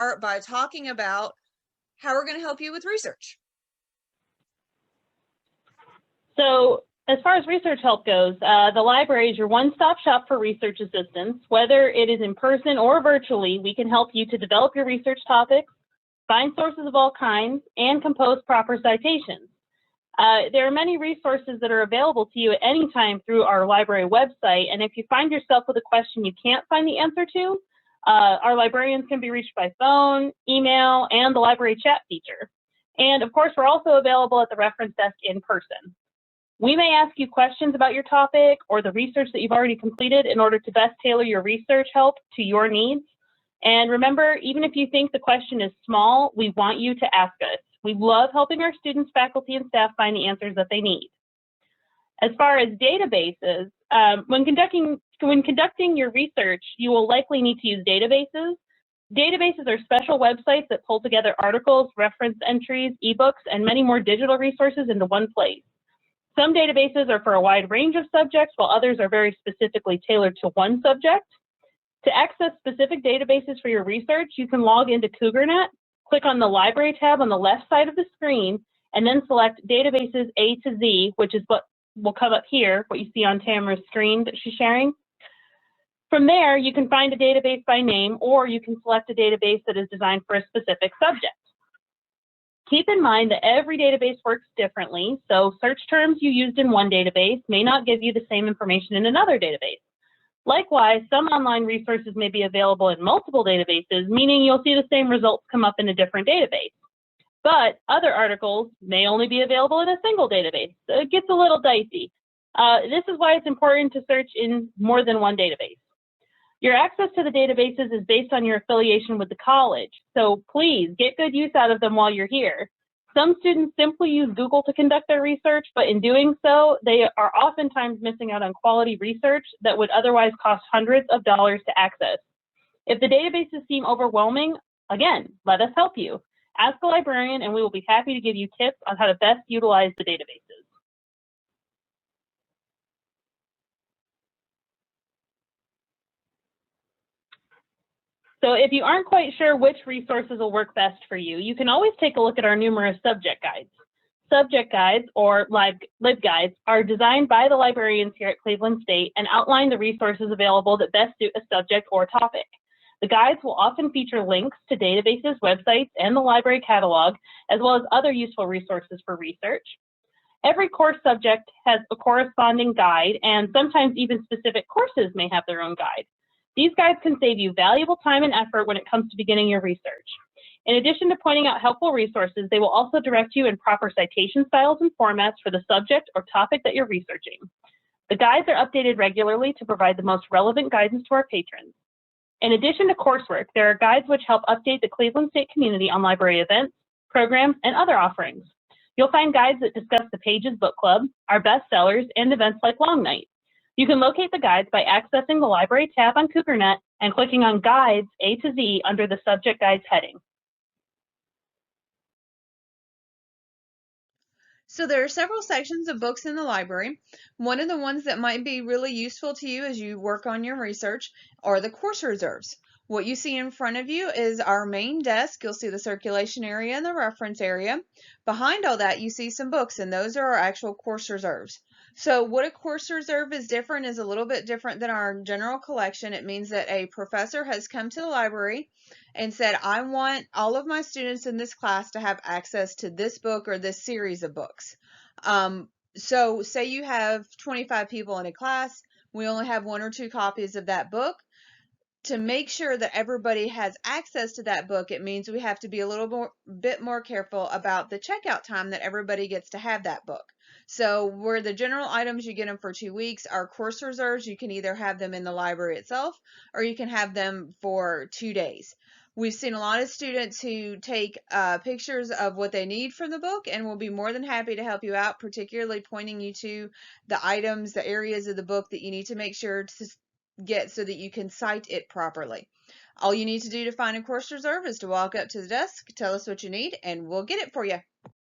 start by talking about how we're going to help you with research. So as far as research help goes, the library is your one-stop shop for research assistance. Whether it is in person or virtually, we can help you to develop your research topics, find sources of all kinds, and compose proper citations. There are many resources that are available to you at any time through our library website, and if you find yourself with a question you can't find the answer to, our librarians can be reached by phone, email, and the library chat feature. And of course, we're also available at the reference desk in person. We may ask you questions about your topic or the research that you've already completed in order to best tailor your research help to your needs. And remember, even if you think the question is small, we want you to ask us. We love helping our students, faculty, and staff find the answers that they need. As far as databases, when conducting your research, you will likely need to use databases. Databases are special websites that pull together articles, reference entries, ebooks, and many more digital resources into one place. Some databases are for a wide range of subjects, while others are very specifically tailored to one subject. To access specific databases for your research, you can log into CougarNet, click on the Library tab on the left side of the screen, and then select Databases A to Z, which is what will come up here, what you see on Tamara's screen that she's sharing. From there, you can find a database by name, or you can select a database that is designed for a specific subject. Keep in mind that every database works differently, so search terms you used in one database may not give you the same information in another database. Likewise, some online resources may be available in multiple databases, meaning you'll see the same results come up in a different database. But other articles may only be available in a single database, so it gets a little dicey. This is why it's important to search in more than one database. Your access to the databases is based on your affiliation with the college, so please get good use out of them while you're here. Some students simply use Google to conduct their research, but in doing so, they are oftentimes missing out on quality research that would otherwise cost hundreds of dollars to access. If the databases seem overwhelming, again, let us help you. Ask a librarian and we will be happy to give you tips on how to best utilize the databases. So if you aren't quite sure which resources will work best for you, you can always take a look at our numerous subject guides. Subject guides, or LibGuides, are designed by the librarians here at Cleveland State and outline the resources available that best suit a subject or topic. The guides will often feature links to databases, websites, and the library catalog, as well as other useful resources for research. Every course subject has a corresponding guide, and sometimes even specific courses may have their own guide. These guides can save you valuable time and effort when it comes to beginning your research. In addition to pointing out helpful resources, they will also direct you in proper citation styles and formats for the subject or topic that you're researching. The guides are updated regularly to provide the most relevant guidance to our patrons. In addition to coursework, there are guides which help update the Cleveland State community on library events, programs, and other offerings. You'll find guides that discuss the Pages Book Club, our bestsellers, and events like Long Night. You can locate the guides by accessing the Library tab on CougarNet and clicking on Guides A to Z under the Subject Guides heading. So there are several sections of books in the library. One of the ones that might be really useful to you as you work on your research are the course reserves. What you see in front of you is our main desk. You'll see the circulation area and the reference area. Behind all that, you see some books, and those are our actual course reserves. So what a course reserve is a little bit different than our general collection. It means that a professor has come to the library and said, I want all of my students in this class to have access to this book or this series of books. So say you have 25 people in a class, we only have 1 or 2 copies of that book. To make sure that everybody has access to that book, it means we have to be a little bit more careful about the checkout time that everybody gets to have that book. So where the general items, you get them for 2 weeks, our course reserves, you can either have them in the library itself or you can have them for 2 days. We've seen a lot of students who take pictures of what they need from the book, and we'll be more than happy to help you out, particularly pointing you to the items, the areas of the book that you need to make sure to get so that you can cite it properly. All you need to do to find a course reserve is to walk up to the desk, tell us what you need, and we'll get it for you.